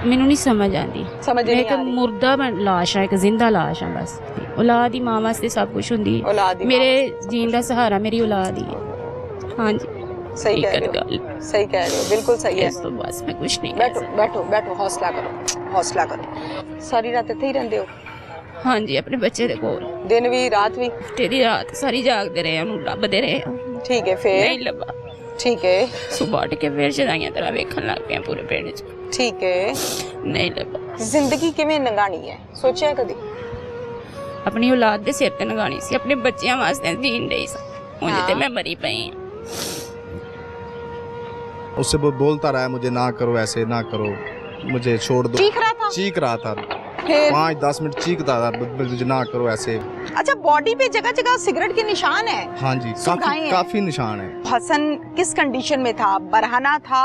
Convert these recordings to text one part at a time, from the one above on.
ਮੈਨੂੰ नहीं समझ आती। समझ नहीं एक आ रही। मुर्दा लाश है, एक जिंदा लाश है। बस औलाद ही मां वास्ते सब कुछ हुंदी है। औलाद ही मेरे मां वास्ते जीन दा सहारा मेरी औलाद ही है। हाँ जी, सही कह हकीकत रहे गल। हो, सही कह रहे हो, बिल्कुल सही है। इस तो बस मैं कुछ नहीं कह बैठो सकती। बैठो बैठो, हौसला करो, हौसला करो। सारी रात इत्थे ही रहंदे हो? हाँ जी, अपने बच्चे दे कोल दिन भी रात भी? हफ्ते दी रात सारी जागदे रहे, ਉਹਨੂੰ ਲੱਭਦੇ ਰਹੇ। ठीक है, फिर? नहीं ਲੱਭਾ। ठीक है, सुबह उठ के फिर शदाइयां तरह वेखਣ ਲੱਗ ਪਏ ਪੂਰੇ ਪਿੰਡ 'ਚ। ठीक है। नहीं ਲੱਭਾ। जिंदगी किवें लंघानी है, सोचा है कदी? अपनी औलाद दे सिर ते लंघानी सी, अपने बच्चियां वास्ते जीन रही सी। हुण हाँ। ते मैं मरी पई हां। उससे वो बोलता रहा मुझे ना करो ऐसे, ना करो, मुझे छोड़ दो। चीख रहा था? चीख रहा था, फिर? 5-10 मिनट चीखता था, मुझे ना करो ऐसे। अच्छा, बॉडी पे जगह जगह सिगरेट के निशान है? हाँ जी, सुंघाए हैं। काफी निशान है। हसन किस कंडीशन में था? बरहना था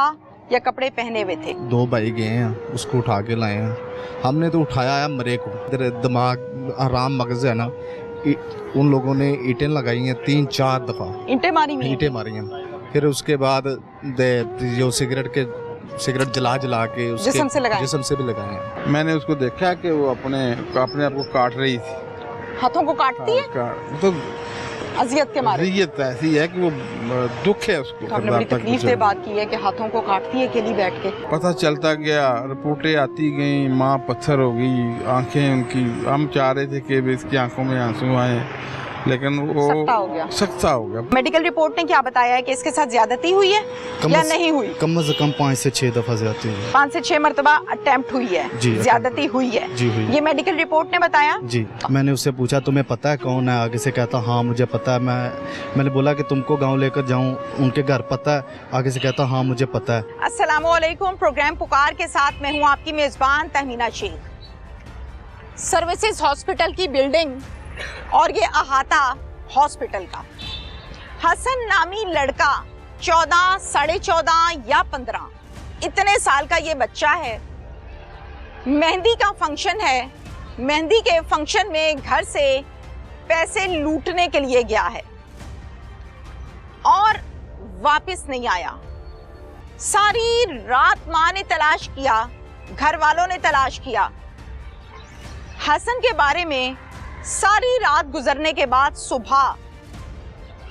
या कपड़े पहने हुए थे? 2 भाई गए हैं, उसको उठा के लाए हैं। हमने तो उठाया है मरे को। इधर दिमाग आराम मगज है ना, उन लोगों ने ईंटें लगाई हैं 3-4 दफा। ईंटें मारी हुई हैं? ईंटें मारी हैं। फिर उसके बाद जो सिगरेट जला के उसके जिस्म से लगाए? जिस्म से भी लगाए हैं। मैंने उसको देखा कि वो अपने आप को काट रही थी। हाथों को काटती है? तो अजियत के मारे? अजियत ऐसी है कि वो दुख है उसको। तो आपने बड़ी तकलीफ से बात की है कि हाथों को काटती है अकेली बैठ के। पता चलता गया, रिपोर्टें आती गई, माँ पत्थर हो गई, आंखें उनकी, हम चाह रहे थे कि इसकी आंखों में आंसू आए, लेकिन वो सख्ता हो गया। सख्ता हो गया। मेडिकल रिपोर्ट ने क्या बताया है कि इसके साथ ज्यादती हुई है या नहीं हुई? कम से कम 5 से 6 दफा ज्यादती हुई है। 5 से 6 मरतबा अटेम्प्ट हुई है, जी, ज्यादती हुई है। जी हुई है। ये मेडिकल रिपोर्ट ने बताया? जी, मैंने उससे पूछा तुम्हें पता है कौन है? आगे से कहता हाँ मुझे पता है। मैंने बोला कि तुमको गांव लेकर जाऊं, उनके घर पता है? आगे से कहता हाँ मुझे पता है। अस्सलामुअलैकुम, प्रोग्राम पुकार के साथ मैं हूं आपकी मेजबान तहमीना शेख। सर्विसेज हॉस्पिटल की बिल्डिंग और ये अहाता हॉस्पिटल का। हसन नामी लड़का 14, 14.5 या 15 इतने साल का ये बच्चा है। मेहंदी का फंक्शन है, मेहंदी के फंक्शन में घर से पैसे लूटने के लिए गया है और वापस नहीं आया। सारी रात मां ने तलाश किया, घर वालों ने तलाश किया। हसन के बारे में सारी रात गुजरने के बाद सुबह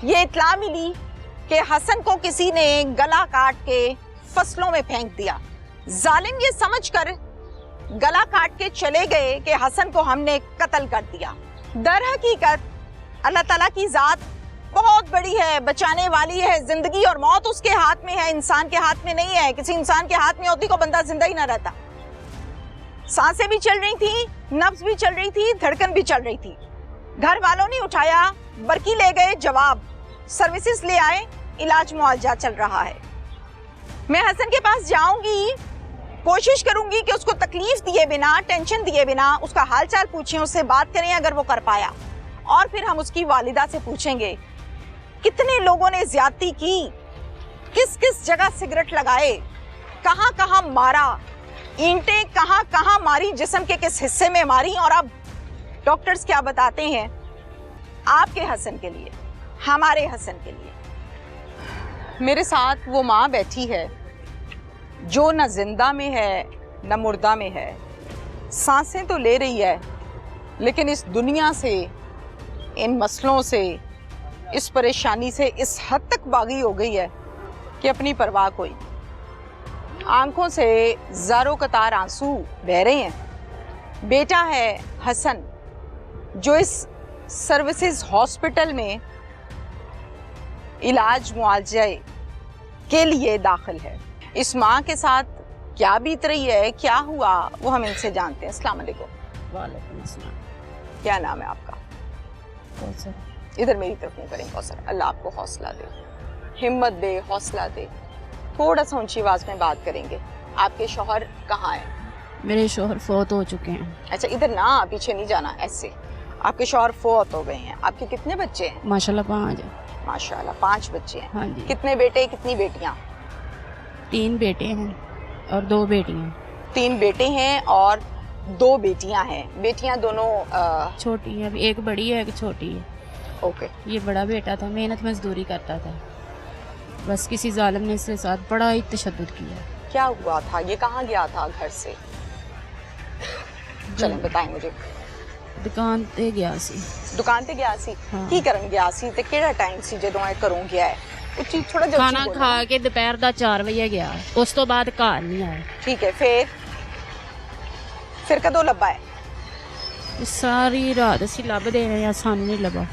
ये इत्ला मिली कि हसन को किसी ने गला काट के फसलों में फेंक दिया। जालिम ये समझकर गला काट के चले गए कि हसन को हमने कत्ल कर दिया। दर हकीकत अल्लाह ताला की जात बहुत बड़ी है, बचाने वाली है। जिंदगी और मौत उसके हाथ में है, इंसान के हाथ में नहीं है। किसी इंसान के हाथ में होती को बंदा जिंदा ही ना रहता। सांसें भी चल रही थी, नब्ज भी चल रही थी, धड़कन भी चल रही थी। घर वालों ने उठाया, बरकी ले गए, जवाब सर्विसेज ले आए, इलाज मुआवजा चल रहा है। मैं हसन के पास जाऊंगी, कोशिश करूंगी कि उसको तकलीफ दिए बिना, टेंशन दिए बिना उसका हालचाल पूछें, उससे बात करें अगर वो कर पाया। और फिर हम उसकी वालिदा से पूछेंगे कितने लोगों ने ज्यादती की, किस किस जगह सिगरेट लगाए, कहां कहां मारा, ईंटें कहां कहां मारी, जिस्म के किस हिस्से में मारी। और अब डॉक्टर्स क्या बताते हैं आपके हसन के लिए, हमारे हसन के लिए। मेरे साथ वो माँ बैठी है जो न जिंदा में है न मुर्दा में है। सांसें तो ले रही है लेकिन इस दुनिया से, इन मसलों से, इस परेशानी से इस हद तक बागी हो गई है कि अपनी परवाह कोई। आंखों से ज़ारो कतार आंसू बह रहे हैं। बेटा है हसन जो इस सर्विसेज हॉस्पिटल में इलाज मुआवजे के लिए दाखिल है। इस माँ के साथ क्या बीत रही है, क्या हुआ, वो हम इनसे जानते हैं। अस्सलाम वालेकुम। वालेकुम अस्सलाम। क्या नाम है आपका? कौसर। इधर मेरी तरफ नहीं करें कौसर। अल्लाह आपको हौसला दे, हिम्मत दे, हौसला दे। थोड़ा सा ऊंची आवाज में बात करेंगे। आपके शौहर कहाँ हैं? मेरे शौहर फौत हो चुके हैं। अच्छा, इधर ना, पीछे नहीं जाना, ऐसे। आपके शौहर फौत हो गए हैं। आपके कितने बच्चे हैं? माशाल्लाह 5 है। माशाल्लाह 5 बच्चे हैं। हाँ जी। कितने बेटे, कितनी बेटियां? 3 बेटे हैं और 2 बेटियां। 3 बेटे हैं और 2 बेटियां हैं। बेटियां दोनों छोटी है, एक बड़ी है एक छोटी है। ओके। ये बड़ा बेटा था, मेहनत मजदूरी करता था, बस किसी जालिम ने इसके साथ बड़ा ही तशद्दुद किया। क्या हुआ था? ये कहाँ गया था घर से? चलें बताएं मुझे। ਦੁਕਾਨ ਤੇ ਗਿਆ ਸੀ। ਦੁਕਾਨ ਤੇ ਗਿਆ ਸੀ, ਹਾਂ। ਕੀ ਕਰਨ ਗਿਆ ਸੀ ਤੇ ਕਿਹੜਾ ਟਾਈਮ ਸੀ ਜਦੋਂ ਇਹ ਘਰੋਂ ਗਿਆ ਹੈ? ਉੱਚੀ ਥੋੜਾ ਜਿਹਾ ਖਾਣਾ ਉੱਚੀ ਬੋਲੋ। ਖਾ ਕੇ ਦੁਪਹਿਰ ਦਾ 4 ਵਜੇ ਗਿਆ, ਉਸ ਤੋਂ ਬਾਅਦ ਘਰ ਨਹੀਂ ਆਇਆ। ਠੀਕ ਹੈ, ਫਿਰ ਕਦੋਂ ਲੱਭਾ ਹੈ? ਸਾਰੀ ਰਾਤ ਅਸੀਂ ਲੱਭਦੇ ਰਹੇ ਆ, ਸਾਨੂੰ ਨਹੀਂ ਲੱਭਾ।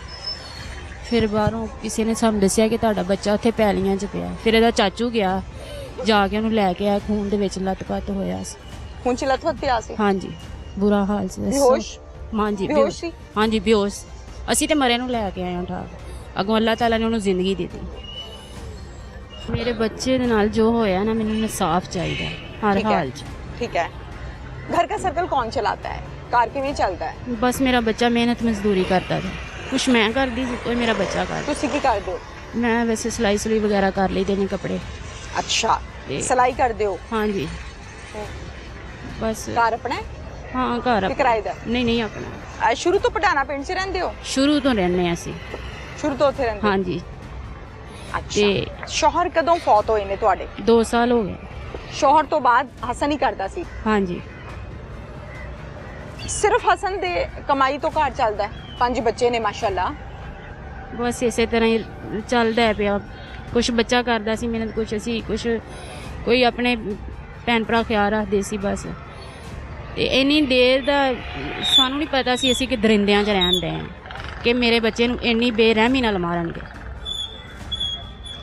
ਫਿਰ ਬਾਹਰੋਂ ਕਿਸੇ ਨੇ ਸਾਨੂੰ ਦੱਸਿਆ ਕਿ ਤੁਹਾਡਾ ਬੱਚਾ ਉੱਥੇ ਪੈਲੀਆਂ 'ਚ ਪਿਆ। ਫਿਰ ਇਹਦਾ ਚਾਚੂ ਗਿਆ, ਜਾ ਕੇ ਉਹਨੂੰ ਲੈ ਕੇ ਆਇਆ, ਖੂਨ ਦੇ ਵਿੱਚ ਲੱਤ-ਪੱਤ ਹੋਇਆ ਸੀ। ਹੁਣ ਚ ਲੱਥਪੱਤ ਪਿਆ ਸੀ, ਹਾਂਜੀ, ਬੁਰਾ ਹਾਲ ਸੀ। ਬੇਹੋਸ਼ ਹਾਂਜੀ ਬੇਹੋਸ਼ ਸੀ। ਹਾਂਜੀ ਬੇਹੋਸ਼। ਅਸੀਂ ਤੇ ਮਰੇ ਨੂੰ ਲੈ ਕੇ ਆਏ ਹਾਂ ਠਾਕ, ਅੱਗੋਂ ਅੱਲਾਹ ਤਾਲਾ ਨੇ ਉਹਨੂੰ ਜ਼ਿੰਦਗੀ ਦਿੱਤੀ। ਮੇਰੇ ਬੱਚੇ ਦੇ ਨਾਲ ਜੋ ਹੋਇਆ ਨਾ, ਮੈਨੂੰ ਇਨਸਾਫ ਚਾਹੀਦਾ ਹਰ ठीक है, ਹਾਲ 'ਚ। ठीक है। घर का सर्कल कौन चलाता है? कार किवें चलता है? ਬਸ ਮੇਰਾ ਬੱਚਾ ਮਿਹਨਤ ਮਜ਼ਦੂਰੀ ਕਰਦਾ ਸੀ, ਕੁਛ ਮੈਂ ਕਰਦੀ ਸੀ, ਕੋਈ ਮੇਰਾ ਬੱਚਾ ਕਰਦਾ। ਤੁਸੀਂ ਕੀ ਕਰਦੇ ਹੋ? ਮੈਂ ਵੈਸੇ ਸਿਲਾਈ ਸਲੂਈ ਵਗੈਰਾ ਕਰ ਲਈਦੇ ਨੇ ਕੱਪੜੇ। ਅੱਛਾ, ਤੇ- ਸਿਲਾਈ ਕਰਦੇ ਹੋ? ਹਾਂਜੀ ਬਸ। ਕਾਰ ਆਪਣਾ ਹੈ ਹਾਂ ਘਰ ਕਿ ਆਪਣਾ। ਕਿਰਾਏ ਦਾ? ਨਹੀਂ ਨਹੀਂ ਆਪਣਾ। ਸ਼ੁਰੂ ਤੋਂ ਪਟਾਣਾ ਪਿੰਡ 'ਚ ਰਹਿੰਦੇ ਹੋ? ਸ਼ੁਰੂ ਤੋਂ ਰਹਿੰਦੇ ਹਾਂ ਅਸੀਂ। ਸ਼ੁਰੂ ਤੋਂ ਉੱਥੇ ਰਹਿੰਦੇ ਹੋ? ਹਾਂਜੀ ਅੱਛਾ। ਤੇ ਸ਼ੌਹਰ ਕਦੋਂ ਫੌਤ ਹੋਏ ਨੇ ਤੁਹਾਡੇ? 2 ਸਾਲ ਹੋ ਗਏ। ਸ਼ੌਹਰ ਤੋਂ ਬਾਅਦ ਹਸਨ ਹੀ ਕਰਦਾ ਸੀ? ਹਾਂਜੀ ਸਿਰਫ ਹਸਨ ਦੇ ਕਮਾਈ ਤੋਂ ਘਰ ਚੱਲਦਾ ਹੈ? 5 ਬੱਚੇ ਨੇ ਮਾਸ਼ਾਅੱਲਾ। ਬਸ ਇਸੇ ਤਰ੍ਹਾਂ ਹੀ ਚੱਲਦਾ ਪਿਆ। ਕੁਛ ਬੱਚਾ ਕਰਦਾ ਸੀ ਮਿਹਨਤ, ਕੁਛ ਅਸੀਂ, ਕੁਛ ਕੋਈ ਆਪਣੇ ਭੈਣ ਭਰਾ ਖਿਆਲ ਰੱਖਦੇ ਸੀ ਬਸ। ਤੇ ਇੰਨੀ ਦੇਰ ਦਾ ਸਾਨੂੰ ਨਹੀਂ ਪਤਾ ਸੀ ਅਸੀਂ ਕਿ ਦਰਿੰਦਿਆਂ 'ਚ ਰਹਿਣ ਦੇ ਹਾਂ, ਕਿ ਮੇਰੇ ਬੱਚੇ ਨੂੰ ਇੰਨੀ ਬੇਰਹਿਮੀ ਨਾਲ ਮਾਰਨਗੇ।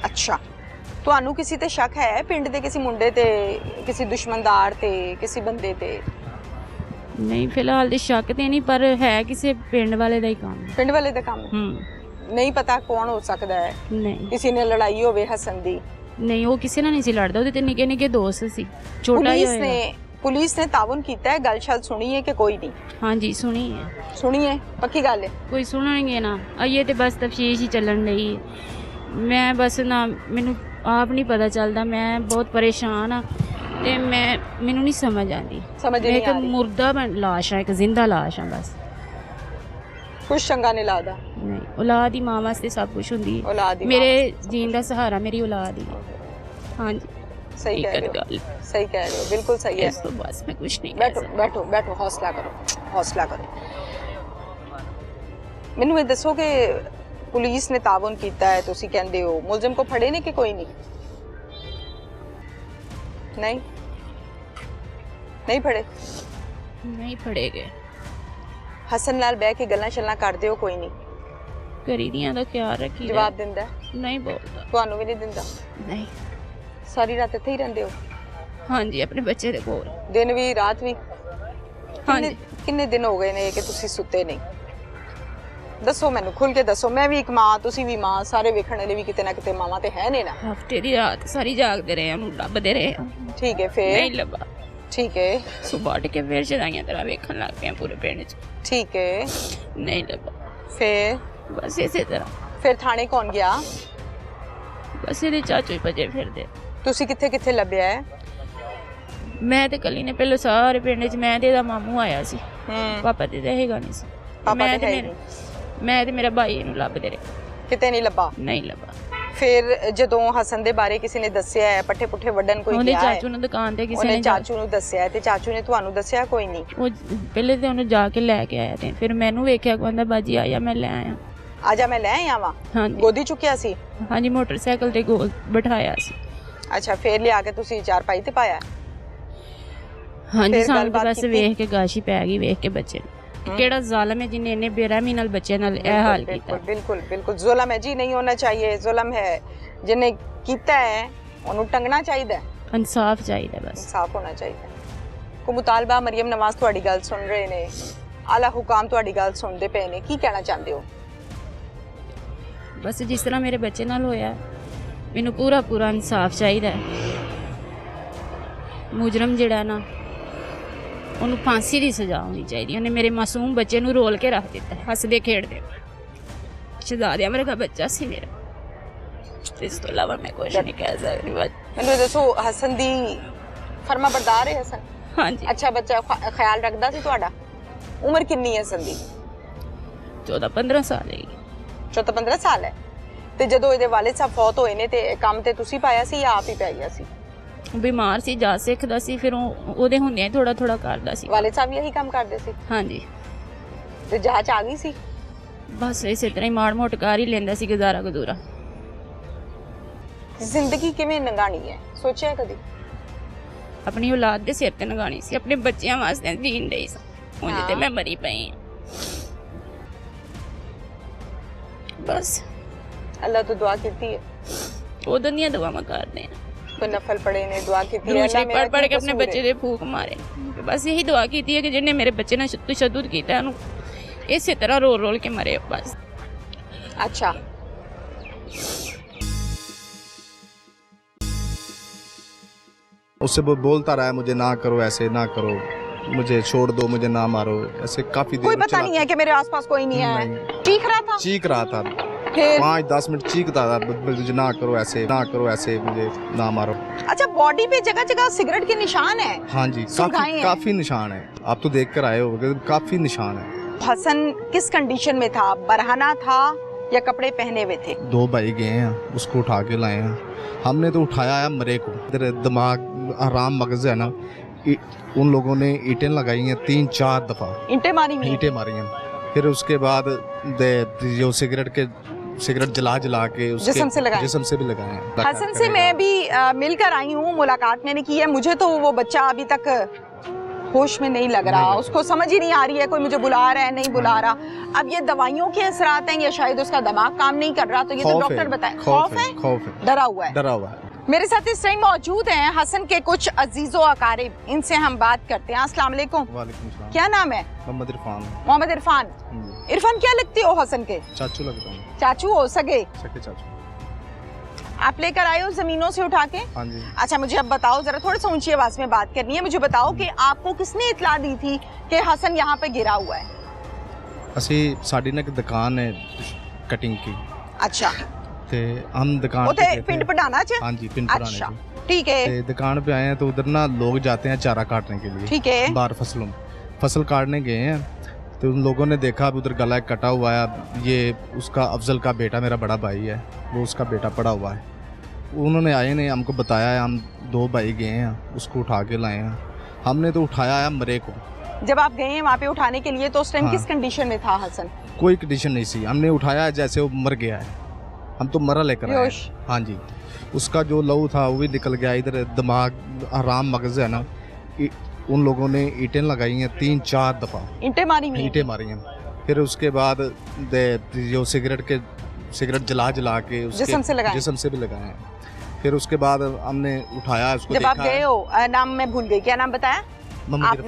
ਅੱਛਾ, ਤੁਹਾਨੂੰ ਕਿਸੇ ਤੇ ਸ਼ੱਕ ਹੈ? ਪਿੰਡ ਦੇ ਕਿਸੇ ਮੁੰਡੇ ਤੇ, ਕਿਸੇ ਦੁਸ਼ਮਣਦਾਰ ਤੇ, ਕਿਸੇ ਬੰਦੇ ਤੇ? ਨਹੀਂ ਫਿਲਹਾਲ ਤੇ ਸ਼ੱਕ ਤੇ ਨਹੀਂ, ਪਰ ਹੈ ਕਿਸੇ ਪਿੰਡ ਵਾਲੇ ਦਾ ਹੀ ਕੰਮ। ਪਿੰਡ ਵਾਲੇ ਦਾ ਕੰਮ ਹੈ? ਨਹੀਂ ਪਤਾ ਕੌਣ ਹੋ ਸਕਦਾ ਹੈ? ਨਹੀਂ ਕਿਸੇ ਨੇ ਲੜਾਈ ਹੋਵੇ ਹਸਨ ਦੀ? ਨਹੀਂ, ਉਹ ਕਿਸੇ ਨਾਲ ਨਹੀਂ ਸੀ ਲੜਦਾ, ਉਹਦੇ ਤੇ ਨਿੱਕੇ ਨਿੱਕੇ ਦੋਸਤ ਸੀ, ਛੋਟਾ ਹੀ ਹੋਇਆ। ਪੁਲਿਸ ਨੇ ਤਾਵਨ ਕੀਤਾ ਹੈ? ਗੱਲ ਸ਼ਾਇਦ ਸੁਣੀ ਹੈ ਕਿ ਕੋਈ ਨਹੀਂ? ਹਾਂਜੀ ਸੁਣੀ ਹੈ। ਸੁਣੀ ਹੈ? ਪੱਕੀ ਗੱਲ ਹੈ? ਕੋਈ ਸੁਣਨਗੇ ਨਾ, ਆਈਏ ਤੇ ਬਸ ਤਫਤੀਸ਼ ਹੀ ਚੱਲਣ ਲਈ। ਮੈਂ ਬਸ ਨਾ, ਮੈਨੂੰ ਆਪ ਨਹੀਂ ਪਤਾ ਚੱਲਦਾ, ਮੈਂ ਬਹੁਤ ਪਰੇਸ਼ਾਨ ਆ ਤੇ ਮੈਨੂੰ ਨਹੀਂ ਸਮਝ ਆਉਂਦੀ। ਸਮਝ ਮੈਂ ਨਹੀਂ ਇੱਕ ਆ ਰਹੀ? ਮੁਰਦਾ ਲਾਸ਼ ਆ, ਇੱਕ ਜ਼ਿੰਦਾ ਲਾਸ਼ ਆ ਬਸ। ਕੁਛ ਚੰਗਾ ਨਹੀਂ ਲੱਗਦਾ। ਨਹੀਂ, ਔਲਾਦ ਹੀ ਮਾਂ ਵਾਸਤੇ ਸਭ ਕੁਝ ਹੁੰਦੀ ਹੈ। ਔਲਾਦ ਹੀ ਮੇਰੇ ਜੀਣ ਦਾ ਸਹਾਰਾ ਮੇਰੀ ਔਲਾਦ ਹੀ ਹੈ। ਹਾਂਜੀ ਸਹੀ ਕਹਿ ਰਹੇ ਗੱਲ, ਹੋ, ਸਹੀ ਕਹਿ ਰਹੇ ਹੋ, ਬਿਲਕੁਲ ਸਹੀ ਹੈ। ਇਸ ਤੋਂ ਬਸ ਮੈਂ ਕੁਝ ਨਹੀਂ ਕਹਿ ਬੈਠੋ ਸਕਦੀ। ਬੈਠੋ ਬੈਠੋ, ਹੌਸਲਾ ਕਰੋ, ਹੌਸਲਾ ਕਰੋ। ਮੈਨੂੰ ਇਹ ਦੱਸੋ ਕਿ ਪੁਲਿਸ ਨੇ ਤਾਵਨ ਕੀਤਾ ਹੈ, ਤੁਸੀਂ ਕਹਿੰਦੇ ਹੋ, ਮੁਲਜ਼ਮ ਕੋ ਫੜੇ ਨੇ ਕਿ ਕੋਈ ਨਹੀਂ? ਨਹੀਂ ਨਹੀਂ ਫੜੇ? ਨਹੀਂ ਫੜੇ ਗਏ। ਹਸਨ ਨਾਲ ਬਹਿ ਕੇ ਗੱਲਾਂ ਛੱਲਾਂ ਕਰਦੇ ਹੋ? ਕੋਈ ਨਹੀਂ ਕਰੀ ਦੀਆਂ ਦਾ ਖਿਆਲ ਰੱਖੀ। ਜਵਾਬ ਦਿੰਦਾ ਹੈ? ਨਹੀਂ ਬੋਲਦਾ। ਤੁਹਾਨੂੰ ਵੀ ਨਹੀਂ ਦਿੰਦਾ? ਨਹੀਂ। ਸਾਰੀ ਰਾਤ ਇੱਥੇ ਹੀ ਰਹਿੰਦੇ ਹੋ? ਹਾਂਜੀ ਆਪਣੇ ਬੱਚੇ ਦੇ ਕੋਲ। ਦਿਨ ਵੀ ਰਾਤ ਵੀ? ਹਾਂਜੀ। ਕਿੰਨੇ ਦਿਨ ਹੋ ਗਏ ਨੇ ਕਿ ਤੁਸੀਂ ਸੁੱਤੇ ਨਹੀਂ? ਦੱਸੋ ਮੈਨੂੰ, ਖੁੱਲ ਕੇ ਦੱਸੋ। ਮੈਂ ਵੀ ਇੱਕ ਮਾਂ, ਤੁਸੀਂ ਵੀ ਮਾਂ, ਸਾਰੇ ਵੇਖਣ ਵਾਲੇ ਵੀ ਕਿਤੇ ਨਾ ਕਿਤੇ ਮਾਵਾਂ ਤੇ ਹੈ ਨੇ ਨਾ। ਹਫਤੇ ਦੀ ਰਾਤ ਸਾਰੀ ਜਾਗਦੇ ਰਹੇ, ਉਹਨੂੰ ਲੱਭਦੇ ਰਹੇ। ਠੀਕ ਹੈ, ਫਿਰ? ਨਹੀਂ ਲੱਭਾ। ਠੀਕ ਹੈ। ਸੁਬਾਹ ਉੱਠ ਕੇ ਫਿਰ ਸ਼ਦਾਈਆਂ ਤਰ੍ਹਾਂ ਵੇਖਣ ਲੱਗ ਪਿਆ ਪੂਰੇ ਪਿੰਡ 'ਚ। ਠੀਕ ਹੈ, ਨਹੀਂ ਲੱਭਾ। ਫਿਰ? ਬਸ ਇਸੇ ਤਰ੍ਹਾਂ। ਫਿਰ ਥਾਣੇ ਕੌਣ ਗਿਆ? ਬਸ ਇਹਦੇ ਚਾਚੂ ਹੀ ਭੱਜੇ ਫਿਰਦੇ। ਤੁਸੀਂ ਕਿੱਥੇ ਕਿੱਥੇ ਲੱਭਿਆ ਹੈ? ਮੈਂ ਤੇ ਕੱਲੀ ਨੇ ਪਹਿਲਾਂ ਸਾਰੇ ਪਿੰਡ 'ਚ, ਮੈਂ ਤੇ ਇਹਦਾ ਮਾਮੂ ਆਇਆ ਸੀ, ਪਾਪਾ ਤੇ ਹੈਗਾ ਨਹੀਂ ਸੀ। ਪਾਪਾ ਤੇ ਮੈਂ ਤੇ ਮੇਰਾ ਭਾਈ ਇਹਨੂੰ ਲੱਭਦੇ ਰਹੇ, ਕਿਤੇ ਨਹੀਂ ਲੱਭਾ? ਨਹੀਂ ਲੱਭਾ। ਫਿਰ ਜਦੋਂ ਹਸਨ ਦੇ ਬਾਰੇ ਕਿਸੇ ਨੇ ਦੱਸਿਆ ਹੈ, ਪੱਠੇ ਪੁੱਠੇ ਵੱਢਣ ਕੋਈ ਉਹਦੇ ਗਿਆ ਹੈ? ਚਾਚੂ ਨੂੰ ਦੁਕਾਨ ਤੇ ਕਿਸੇ ਉਹਨੇ ਨੇ ਚਾਚੂ ਨੂੰ ਦੱਸਿਆ ਤੇ ਚਾਚੂ ਨੇ ਤੁਹਾਨੂੰ ਦੱਸਿਆ? ਕੋਈ ਨਹੀਂ? ਉਹ ਪਹਿਲੇ ਤੇ ਉਹਨੂੰ ਜਾ ਕੇ ਲੈ ਕੇ ਆਇਆ, ਤੇ ਫਿਰ ਮੈਨੂੰ ਵੇਖਿਆ, ਕਹਿੰਦਾ ਬਾਜੀ ਆਇਆ, ਮੈਂ ਲੈ ਆਇਆ। ਆਜਾ ਮੈਂ ਲੈ ਆਵਾਂ? ਹਾਂਜੀ ਗੋਦੀ ਚੁੱਕਿਆ ਸੀ? ਹਾਂਜੀ, ਮੋਟਰਸਾਈਕਲ ਤੇ ਗੋਲ ਬਿਠਾਇਆ ਸੀ। ਅੱਛਾ, ਫਿਰ ਲਿਆ ਕੇ ਤੁਸੀਂ ਚਾਰਪਾਈ ਤੇ ਪਾਇਆ? ਹਾਂਜੀ, ਫਿਰ ਸਾਨੂੰ ਤਾਂ ਗੱਲਬਾਤ ਬਸ ਕੀਤੀ? ਵੇਖ ਕੇ ਗਾਸ਼ੀ ਪੈ ਗਈ, ਵੇਖ ਕੇ ਬੱਚੇ ਨੂੰ। ਕਿਹੜਾ ਜ਼ਾਲਮ ਹੈ ਜਿਹਨੇ ਇੰਨੇ ਬੇਰਹਿਮੀ ਨਾਲ ਬੱਚੇ ਨਾਲ ਇਹ ਹਾਲ ਕੀਤਾ। ਬਿਲकुल बिल्कुल जुल्म है जी, नहीं होना चाहिए। जुल्म है जिन्हें कीता है ਉਹਨੂੰ ਟੰਗਣਾ ਚਾਹੀਦਾ ਹੈ। ਇਨਸਾਫ ਚਾਹੀਦਾ ਬਸ। ਇਨਸਾਫ ਹੋਣਾ ਚਾਹੀਦਾ। ਕੋ ਮੁਤਾਲਬਾ ਮਰੀਮ ਨਵਾਜ਼ ਤੁਹਾਡੀ ਗੱਲ ਸੁਣ ਰਹੇ ਨੇ, ਆਲਾ ਹੁਕਾਮ ਤੁਹਾਡੀ ਗੱਲ ਸੁਣਦੇ ਪਏ ਨੇ, ਕੀ ਕਹਿਣਾ ਚਾਹੁੰਦੇ ਹੋ? ਬਸ ਜਿਸ ਤਰ੍ਹਾਂ ਮੇਰੇ ਬੱਚੇ ਨਾਲ ਹੋਇਆ, ਮੈਨੂੰ ਪੂਰਾ ਪੂਰਾ ਇਨਸਾਫ ਚਾਹੀਦਾ ਹੈ। ਮੁਜਰਮ ਜਿਹੜਾ ਨਾ, ਉਹਨੂੰ ਫਾਂਸੀ ਦੀ ਸਜ਼ਾ ਹੋਣੀ ਚਾਹੀਦੀ। ਉਹਨੇ ਮੇਰੇ ਮਾਸੂਮ ਬੱਚੇ ਨੂੰ ਰੋਲ ਕੇ ਰੱਖ ਦਿੱਤਾ, ਹੱਸਦੇ ਖੇਡਦੇ। ਸ਼ਹਿਜ਼ਾਦਿਆਂ ਵਰਗਾ ਬੱਚਾ ਸੀ ਮੇਰਾ, ਇਸ ਤੋਂ ਇਲਾਵਾ ਮੈਂ ਕੁਝ ਨਹੀਂ ਕਹਿ ਸਕਦੀ। ਮੈਨੂੰ ਦੱਸੋ, ਹਸਨ ਦੀ ਫਰਮਾ ਬਰਦਾਰ ਹੈ ਹਸਨ? ਹਾਂਜੀ। ਅੱਛਾ ਬੱਚਾ ਖਿਆਲ ਰੱਖਦਾ ਸੀ ਤੁਹਾਡਾ? ਉਮਰ ਕਿੰਨੀ ਹੈ ਹਸਨ ਦੀ? 14-15 ਸਾਲ ਹੈ। 14-15 ਸਾਲ ਹੈ। ਤੇ ਜਦੋਂ ਇਹਦੇ ਵਾਲਿਦ ਸਾਹਿਬ ਫੌਤ ਹੋਏ ਨੇ ਤੇ ਕੰਮ ਤੇ ਤੁਸੀਂ ਪਾਇਆ ਸੀ ਜਾਂ ਆਪ ਹੀ ਪੈ ਗਿਆ ਸੀ? ਬਿਮਾਰ ਸੀ, ਜਾ ਸਿੱਖਦਾ ਸੀ, ਫਿਰ ਉਹਦੇ ਹੁੰਦਿਆਂ ਹੀ ਥੋੜਾ ਥੋੜਾ ਕਰਦਾ ਸੀ। ਵਾਲਿਦ ਸਾਹਿਬ यही काम करते थे? ਹਾਂਜੀ, ਤੇ ਜਾਂਚ ਆ ਗਈ ਸੀ? ਬਸ ਇਸੇ ਤਰ੍ਹਾਂ ਹੀ ਮਾੜ ਮੋਟ ਕਰ ਹੀ ਲੈਂਦਾ ਸੀ ਗੁਜ਼ਾਰਾ ਗੁਜ਼ੂਰਾ। ਜ਼ਿੰਦਗੀ ਕਿਵੇਂ ਲੰਘਾਣੀ ਹੈ, ਸੋਚਿਆ ਕਦੀ? ਆਪਣੀ ਔਲਾਦ ਦੇ ਸਿਰ ਤੇ ਲਗਾਣੀ ਸੀ, ਆਪਣੇ ਬੱਚਿਆਂ ਵਾਸਤੇ ਜੀਣ ਡਈ ਸੀ। ਹੁਣ ਤੇ ਮੈਂ ਮਰੀ ਪਈ ਹਾਂ। ਬਸ ਅੱਲਾਹ ਤੋਂ ਦੁਆ ਕੀਤੀ ਹੈ? ਉਦੋਂ ਦੀਆਂ ਦੁਆਵਾਂ ਕਰਦੇ ਆ, ਕੋਈ ਨਫਲ ਪੜੇ ਨੇ ਦੁਆ ਕੀਤੀ ਹੈ? ਦਰੂਦ ਪੜ੍ਹ ਪੜ੍ਹ ਕੇ ਆਪਣੇ ਬੱਚੇ ਦੇ ਫੂਕ ਮਾਰੇ। ਬਸ ਇਹੀ ਦੁਆ ਕੀਤੀ ਹੈ ਕਿ ਜਿਹਨੇ ਮੇਰੇ ਬੱਚੇ ਨਾਲ ਤਸ਼ੱਦੁਦ ਕੀਤਾ ਉਹਨੂੰ ਇਸੇ ਤਰ੍ਹਾਂ ਰੋਲ ਰੋਲ ਕੇ ਮਰੇ ਬਸ। अच्छा, उससे वो बोलता रहा है मुझे ना करो, ऐसे ना करो, मुझे छोड़ दो, मुझे ना मारो, ऐसे काफी देर कोई पता नहीं है कि मेरे आसपास कोई नहीं है? चीख रहा था? चीख रहा था, फिर 5-10 मिनट चीखता था, मुझे ना करो ऐसे, ना करो ऐसे, मुझे ना मारो। अच्छा, बॉडी पे जगह जगह सिगरेट के निशान है? हाँ जी, काफी निशान है, आप तो देख कर आए हो, काफी निशान है। हसन किस कंडीशन में था? बरहना था या कपड़े पहने हुए थे? 2 भाई गए हैं, उसको उठा के लाए हैं। हमने तो उठाया है मरे को, इधर दिमाग आराम मगज है ना, उन लोगों ने ईंटें लगाई हैं 3-4 दफा, ईंटें मारी हुई? ईंटें मारी हैं। फिर उसके बाद जो सिगरेट जला के उसके जिस्म से लगाए? जिस्म से भी लगाए हैं। हसन से मैं भी मिलकर आई हूँ, मुलाकात मैंने की है। मुझे तो वो बच्चा अभी तक होश में नहीं लग रहा, उसको समझ ही नहीं आ रही है कोई मुझे बुला रहा है नहीं बुला रहा। अब ये दवाइयों के असरात हैं या शायद उसका दिमाग काम नहीं कर रहा, तो ये तो डॉक्टर बताए। खौफ है, डरा हुआ है। मेरे साथ इस टाइम मौजूद हैं हसन के कुछ अजीजो अकारिब, इनसे हम बात करते हैं। अस्सलाम वालेकुम। वालेकुम सलाम। क्या नाम है? मोहम्मद इरफान। मोहम्मद इरफान। इरफान क्या लगते हो हसन के? चाचू लगता हूँ। चाचू हो सके? चाचू। आप लेकर आए हो जमीनों से उठा के? हाँ जी। अच्छा, मुझे अब बताओ, जरा थोड़ा सा ऊंची आवाज में बात करनी है। मुझे बताओ कि आपको किसने इतला दी थी कि हसन यहाँ पे गिरा हुआ है? ਅਸੀਂ ਸਾਡੀ ਨਾ ਇੱਕ ਦੁਕਾਨ ਹੈ ਕਟਿੰਗ की। अच्छा, ਤੇ हम दुकान उते पिंड पटाना च? हाँ जी, पिंड पटाने अच्छा, से। ठीक है। ते दुकान पे आए हैं तो उधर ना लोग जाते हैं चारा काटने के लिए, ठीक है। बाहर फसल काटने गए हैं तो उन लोगों ने देखा उधर गला कटा हुआ है, ये उसका अफजल का बेटा मेरा बड़ा भाई है, वो उसका बेटा पड़ा हुआ है। उन्होंने आए ने हमको बताया है, हम 2 भाई गए हैं, उसको उठा के लाए हैं। हमने तो उठाया है मरे को। जब आप गए हैं वहाँ पे उठाने के लिए तो उस टाइम हाँ। किस कंडीशन में था हसन? कोई कंडीशन नहीं थी, हमने उठाया है जैसे वो मर गया है, हम तो मरा लेकर आए। हाँ जी, उसका जो लहू था वो भी निकल गया, इधर दिमाग आराम मगज है ना, उन लोगों ने ईंटें लगाई हैं 3-4 दफा, ईंटें मारी हुई? ईंटें मारी हैं। फिर उसके बाद जो सिगरेट जला के उसके जिस्म से भी लगाए हैं। फिर उसके बाद हमने उठाया उसको। जब आप गए हो, नाम मैं भूल गई, क्या नाम बताया मोहम्मद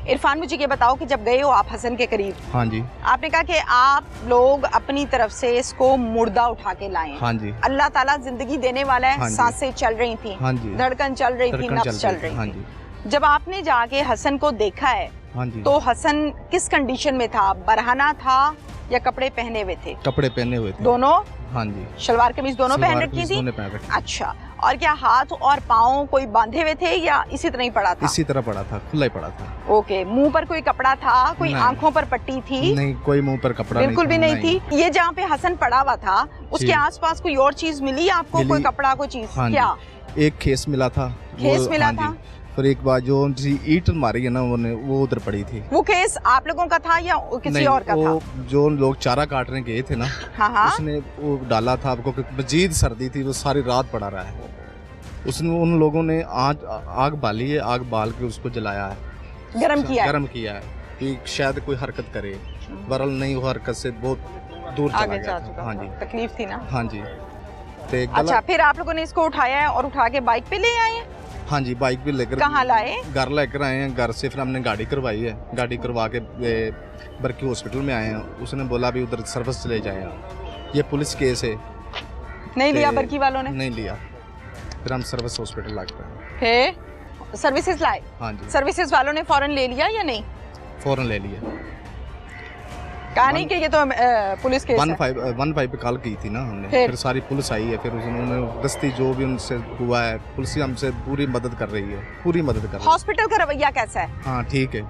इरफान? मुझे ये बताओ कि जब गए हो आप हसन के करीब, हाँ जी, आपने कहा कि आप लोग अपनी तरफ से इसको मुर्दा उठा के लाए। हाँ जी। अल्लाह ताला जिंदगी देने वाला है। हाँ, सांसें चल रही थी, हाँ जी, धड़कन चल रही थी, नफ्स चल रही हाँ थी। जी। जब आपने जाके हसन को देखा है, हाँ जी, तो हसन किस कंडीशन में था? बरहना था या कपड़े पहने हुए थे? कपड़े पहने हुए थे दोनों? हाँ जी, शलवार कमीज दोनों पहन रखी थी? अच्छा, और क्या हाथ और पाँव कोई बांधे हुए थे या इसी तरह ही पड़ा था? इसी तरह पड़ा था, खुला ही पड़ा था। ओके, मुंह पर कोई कपड़ा था? कोई आंखों पर पट्टी थी? नहीं, कोई मुंह पर कपड़ा बिल्कुल भी नहीं थी। ये जहाँ पे हसन पड़ा हुआ था उसके आसपास कोई और चीज मिली आपको? कोई कपड़ा, कोई चीज? क्या? एक खेस मिला था। खेस मिला था? फिर एक बार जो ईंट मारी है ना वो उधर पड़ी थी। वो केस आप लोगों का था या किसी और का था? जो लोग चारा काटने गए थे ना, हाँ, उसने वो डाला था आपको, मजीद सर्दी थी, वो सारी रात पड़ा रहा है। उसने उन लोगों ने आग बाली है, आग बाल के उसको जलाया है, गरम किया है कि शायद कोई हरकत करे, बरल नहीं, वो हरकत से बहुत दूर चला गया था। हाँ जी, तकलीफ थी ना? हाँ जी। अच्छा, फिर आप लोगों ने इसको उठाया है और उठा के बाइक पे ले आए हैं? हाँ जी, बाइक भी लेकर। कहाँ लाए? घर लेकर आए हैं। घर से फिर हमने गाड़ी करवाई है, गाड़ी करवा के बरकी हॉस्पिटल में आए हैं। उसने बोला अभी उधर सर्विस चले जाए, ये पुलिस केस है। नहीं लिया बरकी वालों ने? नहीं लिया, फिर हम सर्विस हॉस्पिटल ला कर आए। फिर सर्विसेज लाए? हाँ जी। सर्विसेज वालों ने फौरन ले लिया या नहीं? फौरन ले लिया। कहा नहीं कि ये तो पुलिस केस है। 15 पे कॉल की थी ना हमने, फिर सारी पुलिस आई है, फिर उन्होंने दस्ती जो भी उनसे हुआ है, पुलिस हमसे पूरी मदद कर रही है, पूरी मदद कर रही है। हॉस्पिटल का रवैया कैसा है? हाँ ठीक है,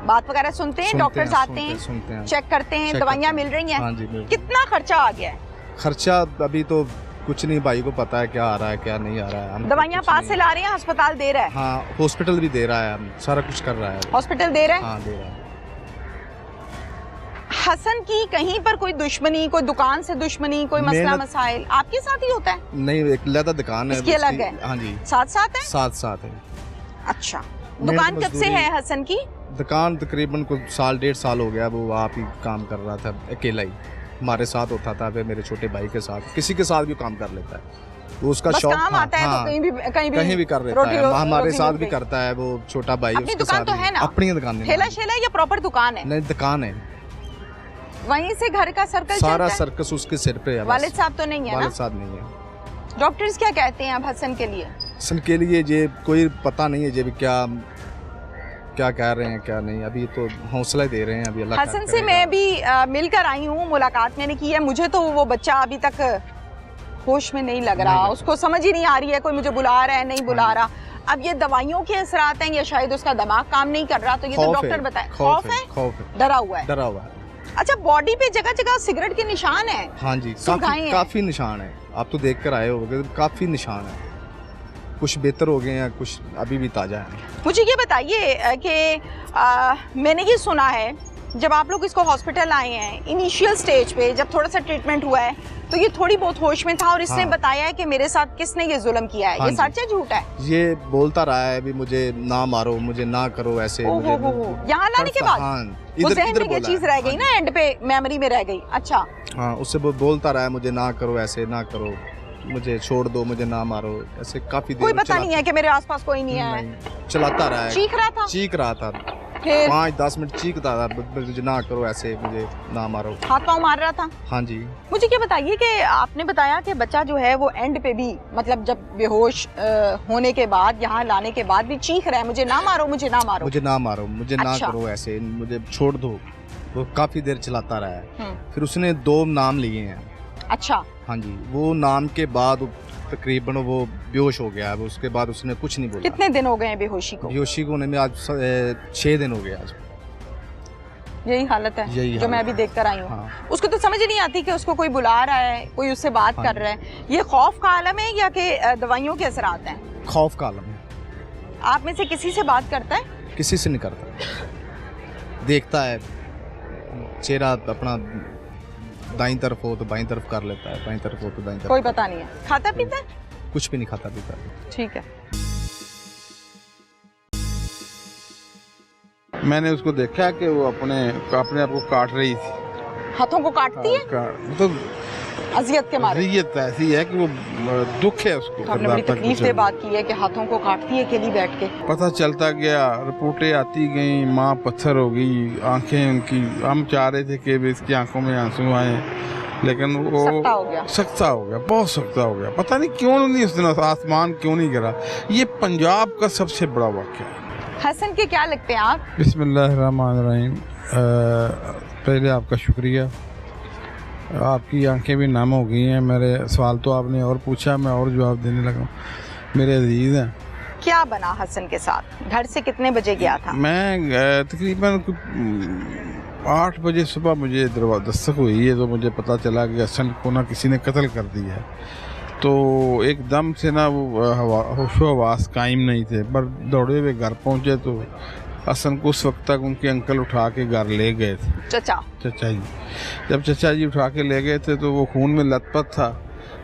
बात वगैरह सुनते हैं, डॉक्टर्स आते हैं, चेक करते हैं, दवाइयाँ मिल रही हैं? हाँ जी। कितना खर्चा आ गया है? खर्चा अभी तो कुछ नहीं, भाई को पता है क्या आ रहा है क्या नहीं आ रहा है। हम दवाइयाँ कुछ पास नहीं- से ला रहे हैं, अस्पताल दे रहा है? हाँ, हॉस्पिटल भी दे रहा है, सारा कुछ कर रहा है। हॉस्पिटल दे रहा है? हाँ, दे रहा है। हसन की कहीं पर कोई दुश्मनी, कोई दुकान से दुश्मनी, कोई मसला मेहनत- मसाइल आपके साथ ही होता है? नहीं, एक लदा दुकान है इसकी अलग है? हाँ जी, साथ साथ है? साथ साथ है। अच्छा, दुकान कब से मजदूरी- है हसन की? दुकान तकरीबन को 1.5 साल हो गया, वो आप ही काम कर रहा था अकेला ही, हमारे साथ होता था, फिर मेरे छोटे भाई के साथ, किसी के साथ भी काम कर लेता है, वो उसका बस शौक। काम आता है तो कहीं भी कहीं भी कर लेता है, हमारे साथ भी करता है, वो छोटा भाई। अपनी उसके दुकान साथ तो भी- है ना? अपनी दुकान है। ठेला शेला या प्रॉपर दुकान है? नहीं, दुकान है, वहीं से घर का सर्कल सारा चलता है? सर्कस उसके सिर पे है। वालिद साहब तो नहीं है ना? वालिद साहब नहीं है। डॉक्टर्स क्या कहते हैं अब हसन के लिए? हसन के लिए ये कोई पता नहीं है, ये भी क्या क्या कह रहे हैं क्या नहीं, अभी तो हौसला दे रहे हैं। अभी अल्लाह हसन से मैं भी मिलकर आई हूँ, मुलाकात मैंने की है। मुझे तो वो बच्चा अभी तक होश में नहीं लग रहा, उसको समझ ही नहीं आ रही है कोई मुझे बुला रहा है नहीं बुला रहा। अब ये दवाइयों के असरात हैं या शायद उसका दिमाग काम नहीं कर रहा, तो ये तो डॉक्टर बताए। खौफ है, खौफ है, डरा हुआ है। डरा हुआ है। अच्छा, बॉडी पे जगह जगह सिगरेट के निशान है? हाँ जी, सुलगाएं हैं। काफी निशान है, आप तो देख कर आए होगे, काफी निशान है, कुछ बेहतर हो गए हैं, कुछ अभी भी ताजा है। मुझे ये बताइए कि मैंने ये सुना है जब आप लोग इसको हॉस्पिटल आए हैं इनिशियल स्टेज पे, जब थोड़ा सा ट्रीटमेंट हुआ है तो ये थोड़ी बहुत होश में था और इसने हाँ। बताया है कि मेरे साथ किसने ये जुल्म किया है। हाँ ये जी। सच है झूठ है? ये बोलता रहा है भी मुझे ना मारो, मुझे ना करो ऐसे। ओहो मुझे हो। यहाँ लाने के बाद हाँ, वो इधर जहन इधर में ये बोला चीज है। रह गई हाँ ना, एंड पे मेमोरी में रह गई। अच्छा, हाँ, उससे वो बोलता रहा है मुझे ना करो ऐसे, ना करो, मुझे छोड़ दो, मुझे ना मारो, ऐसे काफी देर कोई पता नहीं है कि मेरे आसपास कोई नहीं है? नहीं, चलाता रहा है, चीख रहा था? चीख रहा था, फिर 5-10 मिनट चीखता था, मुझे ना करो ऐसे, मुझे ना मारो। हाथ पाँव मार रहा था? हाँ जी। मुझे क्या बताइए कि आपने बताया कि बच्चा जो है वो एंड पे भी, मतलब जब बेहोश होने के बाद, यहाँ लाने के बाद भी चीख रहा है मुझे ना मारो, मुझे ना मारो, मुझे ना मारो, मुझे ना अच्छा। करो ऐसे, मुझे छोड़ दो। वो काफी देर चलाता रहा है। हम्म। फिर उसने 2 नाम लिए हैं। अच्छा, हाँ जी, वो नाम के बाद तकरीबन वो बेहोश हो गया है। उसके बाद उसने कुछ नहीं बोला। कितने दिन हो गए हैं बेहोशी को? बेहोशी को होने में आज 6 दिन हो गए आज। यही हालत है यही जो मैं हालत अभी देख कर आई हूँ। हाँ। उसको तो समझ ही नहीं आती कि उसको कोई बुला रहा है, कोई उससे बात हाँ कर रहा है। ये खौफ का आलम है या कि दवाइयों के असरात हैं? खौफ का आलम है। आप में से किसी से बात करता है? किसी से नहीं करता, देखता है, चेहरा अपना दाईं तरफ हो तो बाईं तरफ कर लेता है, बाईं तरफ हो तो दाईं तरफ। कोई पता नहीं है। खाता पीता है? कुछ भी नहीं खाता पीता। ठीक है। मैंने उसको देखा कि वो अपने आप को काट रही थी। हाथों को काटती है तो अजियत के मारे? अज़ियत ऐसी है कि वो दुख है उसको। आपने बड़ी तकलीफ से बात की है कि हाथों को काटती है अकेली बैठ के। पता चलता गया, रिपोर्टें आती गई, माँ पत्थर हो गई, आंखें उनकी, हम चाह रहे थे कि इसकी आंखों में आंसू आए, लेकिन वो सख्ता हो गया। सख्ता हो गया, बहुत सख्ता हो गया। पता नहीं क्यों नहीं उस दिन आसमान क्यों नहीं गिरा। ये पंजाब का सबसे बड़ा वाक़या है। हसन के क्या लगते हैं आप? बिस्मिल्लाहिर्रहमानिर्रहीम। पहले आपका शुक्रिया, आपकी आंखें भी नम हो गई हैं। मेरे सवाल तो आपने और पूछा, मैं और जवाब देने लगा। मेरे अजीज़ हैं, क्या बना हसन के साथ? घर से कितने बजे गया था? मैं तकरीबन 8 बजे सुबह मुझे दरवाज़ा दस्तक हुई है, तो मुझे पता चला कि हसन को ना किसी ने कत्ल कर दिया है। तो एकदम से ना वो होशो हवास कायम नहीं थे, पर दौड़े हुए घर पहुंचे तो हसन को उस वक्त तक उनके अंकल उठा के घर ले गए थे। चचा जी, जब चचा जी उठा के ले गए थे तो वो खून में लथपथ था,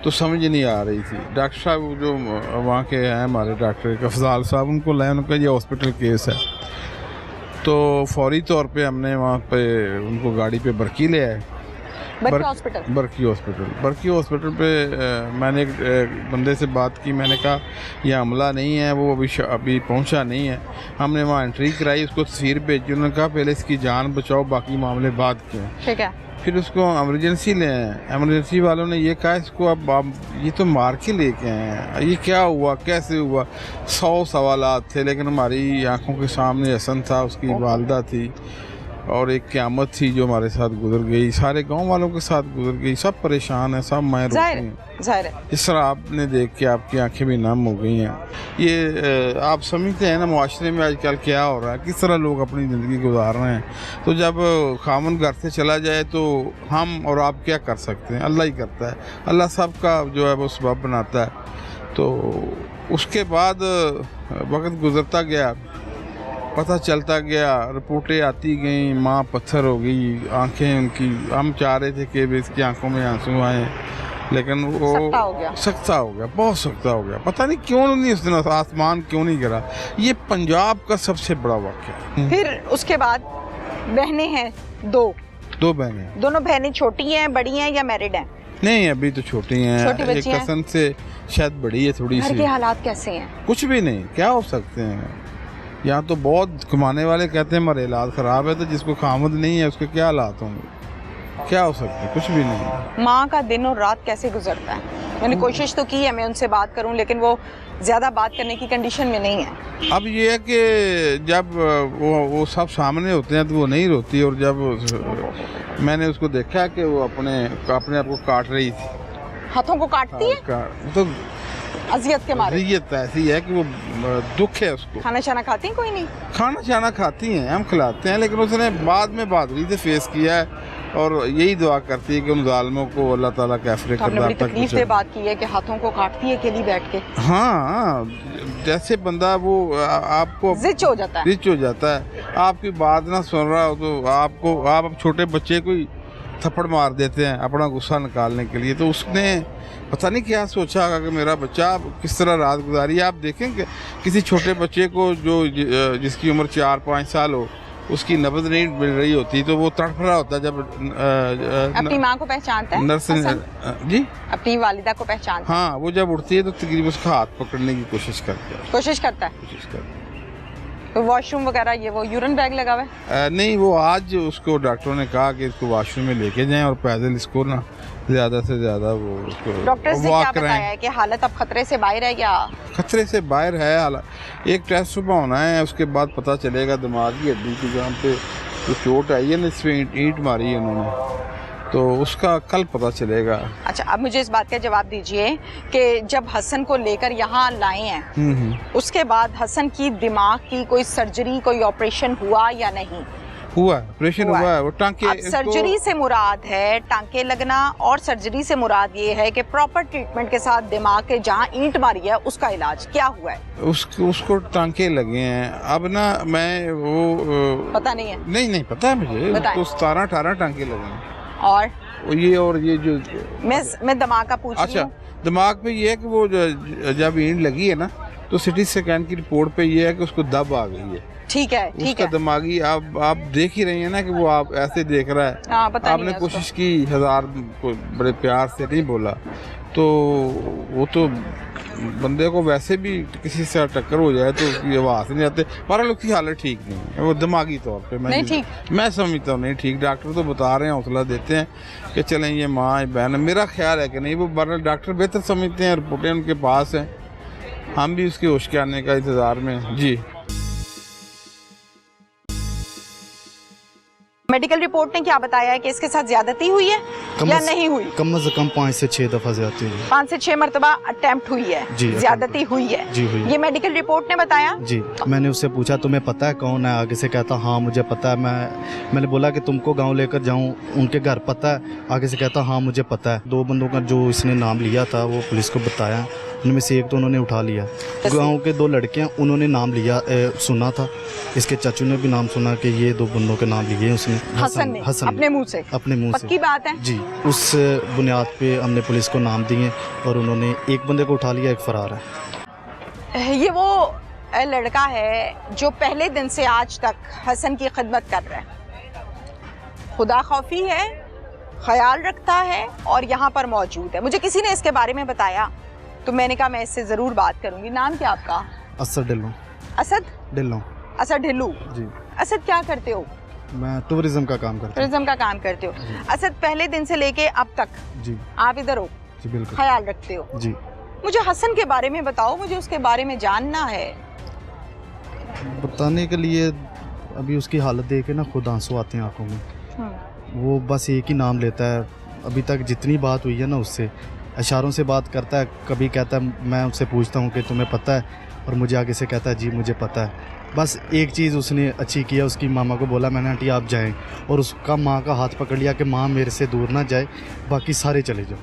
तो समझ नहीं आ रही थी। डॉक्टर साहब जो वहाँ के हैं हमारे डॉक्टर अफजाल साहब, उनको लाए, उनका ये हॉस्पिटल केस है। तो फौरी तौर पे हमने वहाँ पे उनको गाड़ी पे बरकी ले आए। बरकी हॉस्पिटल? बरकी हॉस्पिटल पे मैंने एक बंदे से बात की। मैंने कहा यह हमला नहीं है, वो अभी पहुंचा नहीं है। हमने वहाँ एंट्री कराई, उसको तस्वीर भेजी। उन्होंने कहा पहले इसकी जान बचाओ, बाकी मामले बाद के। ठीक है। फिर उसको एमरजेंसी ले आए। एमरजेंसी वालों ने ये कहा इसको अब आप ये तो मार के लेके आए हैं, ये क्या हुआ, कैसे हुआ, 100 सवालात थे। लेकिन हमारी आंखों के सामने हसन था, उसकी वालदा थी, और एक क़यामत थी जो हमारे साथ गुजर गई, सारे गांव वालों के साथ गुजर गई। सब परेशान हैं, सब माएँ रोती हैं। जाहिर है इस तरह आपने देख के आपकी आंखें भी नम हो गई हैं। ये आप समझते हैं ना माशरे में आजकल क्या हो रहा है, किस तरह लोग अपनी ज़िंदगी गुजार रहे हैं। तो जब खामन घर से चला जाए तो हम और आप क्या कर सकते हैं, अल्लाह ही करता है। अल्लाह सबका जो है वो सबब बनाता है। तो उसके बाद वक्त गुजरता गया, पता चलता गया, रिपोर्टें आती गईं, माँ पत्थर हो गई, आंखें उनकी, हम चाह रहे थे कि इसकी आंखों में आंसू आए, लेकिन वो सख्ता हो गया, बहुत सख्ता हो गया। पता नहीं क्यों नहीं उस दिन आसमान क्यों नहीं गिरा। ये पंजाब का सबसे बड़ा वाक़या। फिर उसके बाद बहनें हैं दो बहनें। दोनों बहनें छोटी हैं, बड़ी हैं या मैरिड हैं? नहीं, अभी तो छोटी हैं। एक कसन से शायद बड़ी है थोड़ी सी। घर के हालात कैसे हैं? कुछ भी नहीं, क्या हो सकते हैं। यहाँ तो बहुत कमाने वाले कहते हैं हमारे हालात ख़राब है, तो जिसको खामद नहीं है उसके क्या हालात होंगे, क्या हो सकता है, कुछ भी नहीं। माँ का दिन और रात कैसे गुजरता है? मैंने कोशिश तो की है मैं उनसे बात करूं, लेकिन वो ज़्यादा बात करने की कंडीशन में नहीं है। अब ये है कि जब वो सब सामने होते हैं तो वो नहीं रोती, और जब मैंने उसको देखा कि वो अपने आप को काट रही थी, हाथों को काटती है तो अजियत के मारे। अजियत ऐसी है कि वो दुख है उसको। खाना शाना खाती हैं? कोई नहीं खाना शाना खाती हैं, हम खिलाते हैं, लेकिन उसने बाद में बहादुरी से फेस किया है और यही दुआ करती है कि उन जालिमों को अल्लाह ताला कैफरे किरदार तक तकलीफ से बात की है कि हाथों को काटती है अकेली बैठ के। हाँ, जैसे बंदा वो आपको जिच हो जाता है, आपकी बात ना सुन रहा हो तो आप छोटे बच्चे को थप्पड़ मार देते हैं अपना गुस्सा निकालने के लिए। तो उसने पता नहीं क्या सोचा होगा कि मेरा बच्चा किस तरह रात गुजारी। आप देखेंगे किसी छोटे बच्चे को जिसकी उम्र 4-5 साल हो, उसकी नब्ज नहीं मिल रही होती तो वो तड़फ रहा होता जब अपनी माँ को पहचानता है जी, अपनी वालिदा को पहचानता है। हाँ, वो जब उठती है तो तकरीबन उसका हाथ पकड़ने की कोशिश करता है। तो वॉशरूम वगैरह ये वो यूरिन बैग लगा हुआ है? नहीं, वो आज उसको डॉक्टरों ने कहा कि इसको वॉशरूम में लेके जाएं और पैदल इसको ना ज़्यादा से ज़्यादा वो उसको डॉक्टर ने क्या बताया है कि हालत अब खतरे से बाहर है या? खतरे से बाहर है हालत। एक टेस्ट सुबह होना है, उसके बाद पता चलेगा। दिमाग की हड्डी की जहाँ पे तो चोट आई है ना, इसमें ईंट मारी है उन्होंने, तो उसका कल पता चलेगा। अच्छा, अब मुझे इस बात का जवाब दीजिए कि जब हसन को लेकर यहाँ लाए हैं, उसके बाद हसन की दिमाग की कोई सर्जरी, कोई ऑपरेशन हुआ या नहीं? हुआ, ऑपरेशन हुआ है। वो टांके, अब सर्जरी से मुराद है टांके लगना, और सर्जरी से मुराद ये है कि प्रॉपर ट्रीटमेंट के साथ दिमाग के जहाँ ईंट मारी है उसका इलाज क्या हुआ है? उसको टांके लगे हैं। अब ना मैं वो पता नहीं है। नहीं पता है मुझे, तो 17-18 टांके लगे हैं। और ये जो मैं दिमाग का पूछ रही हूं। अच्छा, दिमाग पे ये है कि वो जब ईंट लगी है ना, तो सिटी स्कैन की रिपोर्ट पे ये है कि उसको दब आ गई है। ठीक है, उसका दिमागी आप देख ही रही हैं ना कि वो आप ऐसे देख रहा है। पता आपने कोशिश की, 1000 को बड़े प्यार से नहीं बोला, तो वो तो बंदे को वैसे भी किसी से टक्कर हो जाए तो उसकी आवाज़ नहीं आती। पर उसकी हालत ठीक नहीं है, वो दिमागी तौर पे मैं समझता हूँ नहीं ठीक। डॉक्टर तो बता रहे हैं, हौसला देते हैं कि चलें ये माँ बहन। मेरा ख्याल है कि नहीं, वो बहरहाल डॉक्टर बेहतर समझते हैं, रिपोर्टें उनके पास हैं, हम भी उसके होश के आने का इंतज़ार में। जी, मेडिकल रिपोर्ट ने क्या बताया है कि इसके साथ ज्यादती हुई है या नहीं हुई? कम से कम 5 से 6 दफा ज्यादती हुई। 5 से 6 मरतबा अटेम्प्ट हुई है, ज्यादती हुई है जी, हुई। ये मेडिकल रिपोर्ट ने बताया जी। मैंने उससे पूछा तुम्हें पता है कौन है? आगे से कहता हाँ मुझे पता है। मैंने बोला कि तुमको गांव लेकर जाऊं, उनके घर पता है? आगे से कहता हाँ मुझे पता है। 2 बंदों का जो इसने नाम लिया था वो पुलिस को बताया, उनमें से एक तो उन्होंने उठा लिया। गांव के 2 लड़के हैं, उन्होंने नाम लिया, सुना था। इसके चाचू ने भी नाम सुना कि ये 2 बंदों के नाम लिए उसने। हसन ने अपने मुंह से? अपने मुंह से। पक्की बात है जी। उस बुनियाद पे हमने पुलिस को नाम दिए और उन्होंने एक बंदे को उठा लिया, एक फरार है। ये वो लड़का है जो पहले दिन से आज तक हसन की खिदमत कर रहा है, खुदा खौफी है, ख्याल रखता है और यहाँ पर मौजूद है। मुझे किसी ने इसके बारे में बताया तो मैंने कहा मैं इससे जरूर बात करूंगी। नाम क्या आपका? असद ढिल्लों। असद ढिल्लों? असद ढिल्लू जी। असद क्या करते हो? मैं टूरिज्म का काम करता हूँ। टूरिज्म का काम करते हो? असद पहले दिन से लेके अब तक जी आप इधर हो? जी बिल्कुल। ख्याल रखते हो जी। मुझे हसन के बारे में बताओ, मुझे उसके बारे में जानना है। बताने के लिए अभी उसकी हालत देख के ना खुद आंसू आते हैं आंखों में। वो बस एक ही नाम लेता है। अभी तक जितनी बात हुई है ना उससे इशारों से बात करता है। कभी कहता है, मैं उससे पूछता हूँ कि तुम्हें पता है, और मुझे आगे से कहता है जी मुझे पता है। बस एक चीज़ उसने अच्छी किया, उसकी मामा को बोला मैंने आंटी आप जाएं, और उसका माँ का हाथ पकड़ लिया कि माँ मेरे से दूर ना जाए, बाकी सारे चले जाओ।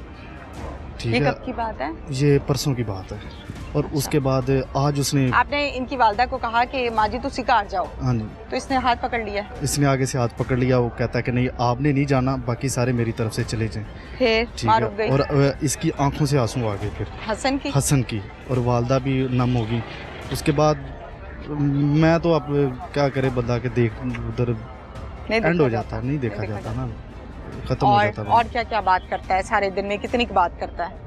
ठीक ये है, कब की बात है? ये परसों की बात है। और उसके बाद आज उसने, आपने इनकी वालदा को कहा कि माँ जी तुसी घर जाओ, हाँ जी, तो इसने हाथ पकड़ लिया? इसने आगे से हाथ पकड़ लिया। वो कहता है कि नहीं आपने नहीं जाना, बाकी सारे मेरी तरफ से चले जाएं। फिर ठीक माँ रुक है, गई? और इसकी आंखों से आंसू आ गए फिर हसन की, और वालदा भी नम होगी। उसके बाद मैं तो अब क्या करे बंदा के देख उधर नहीं एंड देखा हो जाता, नहीं देखा जाता ना, खत्म हो जाता। और क्या क्या बात करता है सारे दिन में? कितनी बात करता है?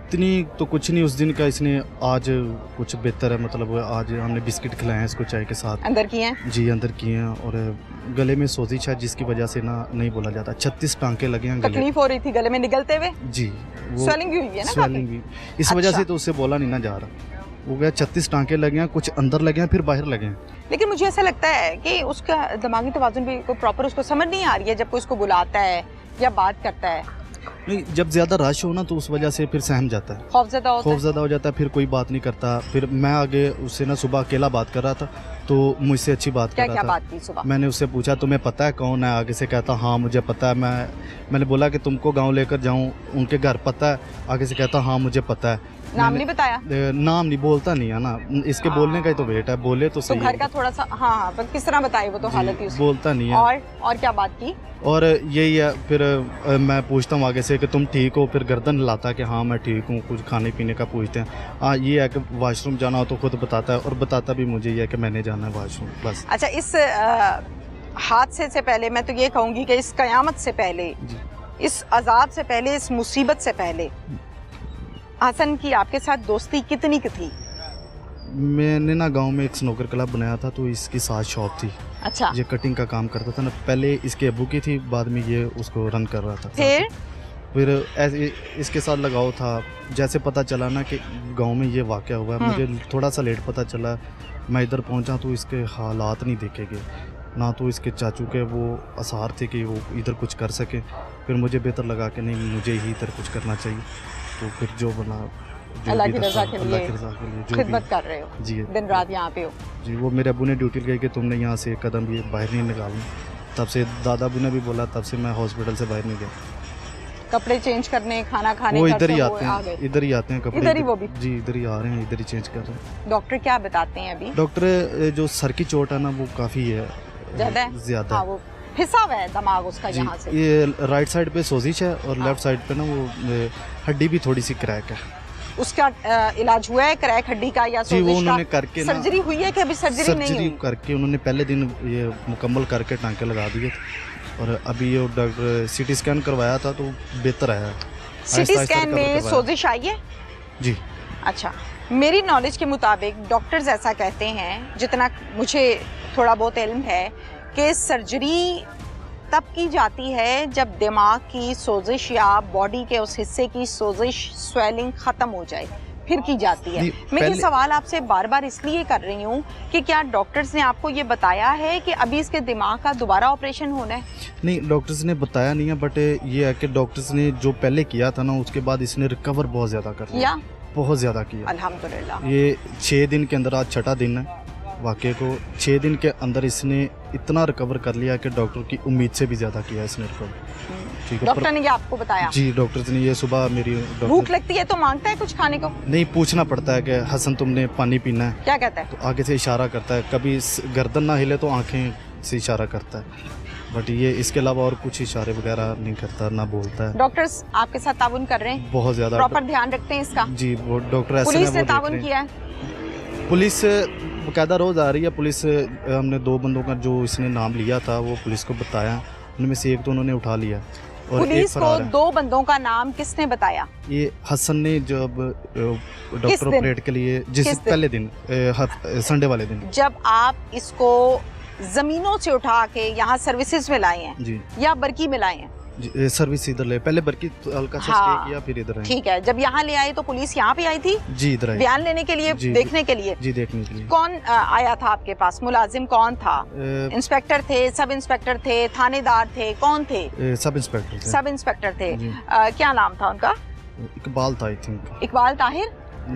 इतनी तो कुछ नहीं उस दिन का। इसने आज कुछ बेहतर है, मतलब आज हमने बिस्किट खिलाए हैं इसको चाय के साथ। अंदर किए हैं? जी अंदर किए हैं। और गले में सोजिश है जिसकी वजह से ना नहीं बोला जाता। 36 टांके लगे हैं गले। तकलीफ हो रही थी गले में निगलते हुए? जी, वो स्वेलिंग भी हुई है ना? स्वेलिंग भी इस वजह से तो उससे बोला नहीं ना जा रहा। वो गया 36 टांके लगे हैं, कुछ अंदर लगे हैं फिर बाहर लगे हैं। लेकिन मुझे ऐसा लगता है कि उसका दिमागी तवाज़ुन भी कोई प्रॉपर उसको समझ नहीं आ रही है जब कोई उसको बुलाता है या बात करता है। नहीं, जब ज़्यादा रश हो ना तो उस वजह से फिर सहम जाता है, खौफज़दा हो जाता है, फिर कोई बात नहीं करता। फिर मैं आगे उससे ना सुबह अकेला बात कर रहा था तो मुझसे अच्छी बात कर रहा था। क्या बात की सुबह? मैंने उससे पूछा तुम्हें पता है कौन है? आगे से कहता हाँ मुझे पता है। मैंने बोला कि तुमको गांव लेकर जाऊं, उनके घर पता है? आगे से कहता हाँ मुझे पता है। नाम नहीं बताया? नाम नहीं बोलता नहीं है ना, इसके बोलने का ही तो वेट है, बोले तो सही। तो घर का थोड़ा सा हाँ, पर किस तरह बताए? वो तो हालत ही उसकी बोलता नहीं है। और क्या बात की? और यही है, फिर मैं पूछता हूँ आगे से कि तुम ठीक हो, फिर गर्दन हिलाता है कि हाँ मैं ठीक हूँ। कुछ खाने पीने का पूछते हैं। हाँ, ये है कि वॉशरूम जाना हो तो खुद बताता है, और बताता भी मुझे ये है कि मैंने जाना है वॉशरूम, बस। अच्छा, इस हादसे से पहले मैं तो ये कहूँगी कि इस कयामत से पहले, इस अजाब से पहले, इस मुसीबत से पहले हसन की आपके साथ दोस्ती कितनी की थी? मैंने ना गांव में एक स्नोकर क्लब बनाया था, तो इसकी साथ शॉप थी। अच्छा। ये कटिंग का काम करता था ना, पहले इसके अबू की थी, बाद में ये उसको रन कर रहा था। फिर ऐसे इसके साथ लगाव था। जैसे पता चला ना कि गांव में ये वाक़या हुआ है, मुझे थोड़ा सा लेट पता चला। मैं इधर पहुंचा तो इसके हालात नहीं देखे गए, ना तो इसके चाचू के वो आसार थे कि वो इधर कुछ कर सके। फिर मुझे बेहतर लगा कि नहीं, मुझे ही इधर कुछ करना चाहिए। तो फिर जो बना, अल्लाह की रज़ा के लिए खिदमत कर रहे हो जी, दिन रात यहाँ पे हो जी। वो मेरे अबू ने ड्यूटी गई कि तुमने यहाँ से एक कदम भी बाहर नहीं निकालना। तब से दादा अबू ने भी बोला, तब से मैं हॉस्पिटल से बाहर नहीं गया। कपड़े चेंज करने, खाना खाने, वो इधर ही आते हैं, इधर ही आते हैं कपड़े, इधर ही वो भी जी इधर ही आ रहे हैं, इधर ही चेंज कर रहे हैं। डॉक्टर क्या बताते हैं अभी? डॉक्टर जो सर की चोट है ना वो काफ़ी है, ज़्यादा। हाँ, वो फिसा हुआ है दिमाग उसका यहाँ से। ये राइट साइड पे सोजिश है और लेफ्ट साइड पे ना वो हड्डी भी थोड़ी सी क्रैक है। उसका इलाज हुआ है क्रैक हड्डी का या सोजिश का? वो उन्होंने करके सर्जरी हुई है कि अभी सर्जरी नहीं हुई? करके उन्होंने पहले दिन ये मुकम्मल करके टांके लगा दिए और अभी ये डॉक्टर सीटी स्कैन करवाया था तो बेहतर है। सीटी स्कैन में सोजिश आई है? जी। अच्छा, मेरी नॉलेज के मुताबिक डॉक्टर्स ऐसा कहते हैं, जितना मुझे थोड़ा बहुत इल्म है, कि सर्जरी तब की जाती है जब दिमाग की सोजिश या बॉडी के उस हिस्से की सोजिश, स्वेलिंग ख़त्म हो जाए, फिर की जाती है। मैं ये सवाल आपसे बार बार इसलिए कर रही हूँ कि क्या डॉक्टर्स ने आपको ये बताया है कि अभी इसके दिमाग का दोबारा ऑपरेशन होना है? नहीं, डॉक्टर्स ने बताया नहीं है, बट ये है कि डॉक्टर्स ने जो पहले किया था ना उसके बाद इसने रिकवर बहुत ज़्यादा कर लिया, बहुत ज़्यादा किया अल्हम्दुलिल्लाह। ये 6 दिन के अंदर, आज 6वां दिन है वाक़े को, 6 दिन के अंदर इसने इतना रिकवर कर लिया कि डॉक्टर की उम्मीद से भी ज़्यादा किया इसने रिकवर। ठीक है, डॉक्टर ने क्या आपको बताया? जी, डॉक्टर ने ये सुबह मेरी भूख लगती है तो मांगता है कुछ खाने को? नहीं, पूछना पड़ता है कि हसन तुमने पानी पीना है? क्या कहता है? तो आगे से इशारा करता है, कभी गर्दन ना हिले तो आंखें से इशारा करता है, बट ये इसके अलावा और कुछ इशारे वगैरह नहीं करता, ना बोलता है। डॉक्टर्स आपके साथ ताउन कर रहे हैं? बहुत ज़्यादा, प्रॉपर ध्यान रखते हैं इसका? जी, वो डॉक्टर ऐसे पुलिस ने ताउन किया है? पुलिस बकायदा रोज़ आ रही है पुलिस। हमने 2 बंदों का जो इसने नाम लिया था वो पुलिस को बताया, उनमें से एक तो उन्होंने उठा लिया और पुलिस को 2 बंदों का नाम किसने बताया? ये हसन ने, जब डॉक्टर ऑपरेट के लिए जिस पहले दिन, संडे वाले दिन, जब आप इसको जमीनों से उठा के यहाँ सर्विसेज में लाए हैं जी, या बरकी में लाए हैं? सर्विस इधर ले, पहले बरकी हल्का सा हाँ। स्टे किया, फिर इधर आए। ठीक है, जब यहाँ ले आए तो पुलिस यहाँ पे आई थी जी इधर आए। बयान लेने के लिए, जी, देखने के लिए? जी देखने के लिए। कौन आया था आपके पास? मुलाजिम कौन था? इंस्पेक्टर थे, सब इंस्पेक्टर थे, थानेदार थे, कौन थे? सब इंस्पेक्टर थे। सब इंस्पेक्टर थे। जी। क्या नाम था उनका? इकबाल था आई थिंक। इकबाल ताहिर?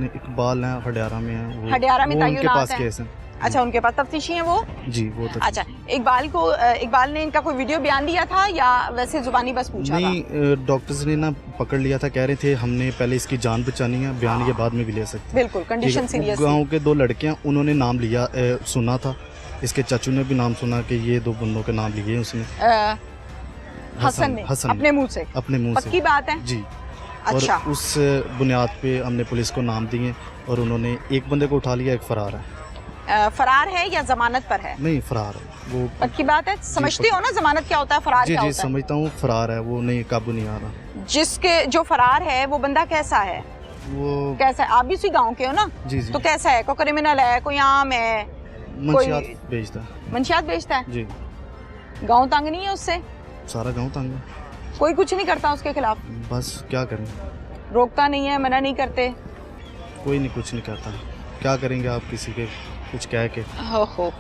इकबाल है, हडियारा में है वो। हडियारा में वो उनके तैनात पास है। केस है। अच्छा, उनके पास तफ्तीशी है वो? जी वो तो। अच्छा, इकबाल ने इनका कोई वीडियो बयान दिया था या वैसे जुबानी बस पूछा था? नहीं, डॉक्टर्स ने ना पकड़ लिया था, कह रहे थे हमने पहले इसकी जान बचानी है, बयान ये बाद में भी ले सकते हैं। बिल्कुल, कंडीशन सीरियस। गांव के 2 लड़के हैं, उन्होंने नाम लिया, सुना था, इसके चाचू ने भी नाम सुना कि ये 2 बंदों के नाम लिए उसने। हसन ने हसन अपने मुंह से? अपने मुंह से। पक्की बात है? जी। अच्छा। और उस बुनियाद पे हमने पुलिस को नाम दिए और उन्होंने एक बंदे को उठा लिया, एक फरार है। फरार है या जमानत पर है? नहीं फरार है वो। पक्की बात है? समझते हो ना जमानत क्या होता है, फरार जी क्या जी होता है? समझता हूँ, फरार है वो, नहीं काबू नहीं आ रहा। जिसके जो फरार है वो बंदा कैसा है? वो कैसा है? आप भी उसी गांव के हो ना? जी जी। तो कैसा है? कोई क्रिमिनल है, कोई आम है? मंशियात बेचता है। मंशियात बेचता है? जी। गांव तंग नहीं है उससे? सारा गांव तंग है। कोई कुछ नहीं करता उसके खिलाफ? बस क्या करें, रोकता नहीं है, मना नहीं करते? कोई नहीं, कुछ नहीं करता। क्या करेंगे आप किसी के कुछ कह के? हो।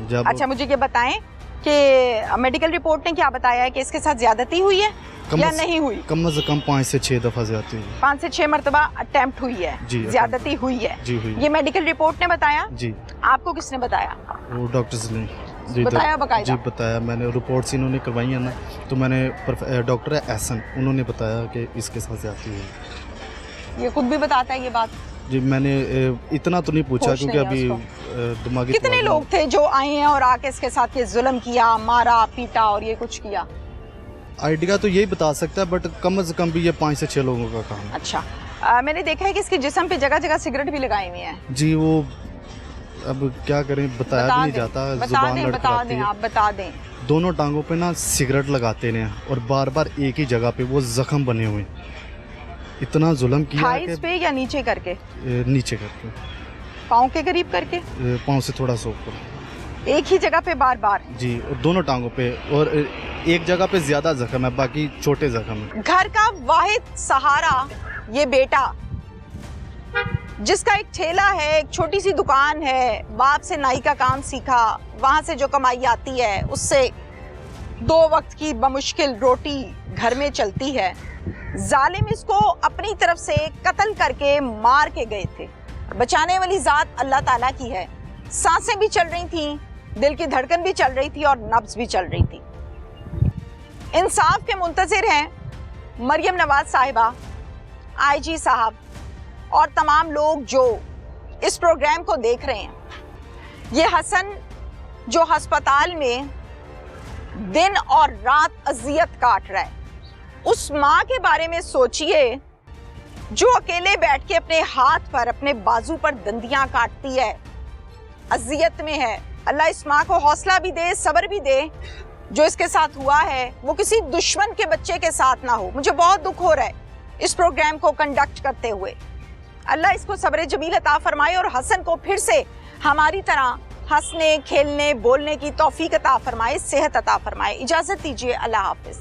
जब अच्छा, मुझे ये बताएं कि मेडिकल रिपोर्ट ने क्या बताया है कि इसके साथ ज्यादती हुई है या नहीं हुई? कम से कम 5 से 6 दफा ज्यादती हुई। 5 से 6 मरतबा अटेम्प्ट हुई है, जी, ज्यादती हुई है। जी हुई। ये मेडिकल रिपोर्ट ने बताया? जी। आपको किसने बताया? वो डॉक्टर्स ने जी बताया बाकायदा? जी बताया, मैंने रिपोर्ट्स इन्होंने करवाई है ना, तो मैंने डॉक्टर एहसन, उन्होंने बताया कि इसके साथ ज्यादती हुई। ये खुद भी बताता है ये बात? जी मैंने इतना तो नहीं पूछा होश क्योंकि नहीं है अभी दिमागी कितने प्रॉब्लम- लोग थे जो आए हैं और आके इसके साथ ये जुल्म किया, मारा पीटा और ये कुछ किया? आइडिया तो यही बता सकता है, बट कम से कम भी ये 5 से 6 लोगों का काम है। अच्छा, मैंने देखा है कि इसके जिस्म पे जगह जगह सिगरेट भी लगाए हुए हैं। जी वो अब क्या करें, बताया भी नहीं जाता, जुबान लड़खड़ाती है। आप बता दें। दोनों टांगों पे ना सिगरेट लगाते हैं और बार बार एक ही जगह पे वो जख्म बने हुए, इतना जुल्म किया थाइस पे या नीचे करके? नीचे करके, पाँव के करीब करके? पाँव से थोड़ा सा ऊपर, एक ही जगह पे बार बार? जी, और दोनों टांगों पे, और एक जगह पे ज्यादा जख्म है, बाकी छोटे जख्म है। घर का वाहिद सहारा ये बेटा, जिसका एक ठेला है, एक छोटी सी दुकान है, बाप से नाई का काम सीखा, वहां से जो कमाई आती है उससे 2 वक्त की बमुश्किल रोटी घर में चलती है। जालिम इसको अपनी तरफ से कत्ल करके मार के गए थे। बचाने वाली जात अल्लाह ताला की है। सांसें भी चल रही थी, दिल की धड़कन भी चल रही थी और नब्ज भी चल रही थी। इंसाफ के मुंतजिर हैं मरियम नवाज साहिबा, आईजी साहब और तमाम लोग जो इस प्रोग्राम को देख रहे हैं। ये हसन जो अस्पताल में दिन और रात अजियत काट रहा है, उस माँ के बारे में सोचिए जो अकेले बैठ के अपने हाथ पर, अपने बाजू पर दंदियां काटती है, अजियत में है। अल्लाह इस माँ को हौसला भी दे, सब्र भी दे। जो इसके साथ हुआ है वो किसी दुश्मन के बच्चे के साथ ना हो। मुझे बहुत दुख हो रहा है इस प्रोग्राम को कंडक्ट करते हुए। अल्लाह इसको सब्र जमील अता फरमाए और हसन को फिर से हमारी तरह हंसने, खेलने, बोलने की तौफीक अता फरमाए, सेहत अता फरमाए। इजाजत दीजिए, अल्लाह हाफिज।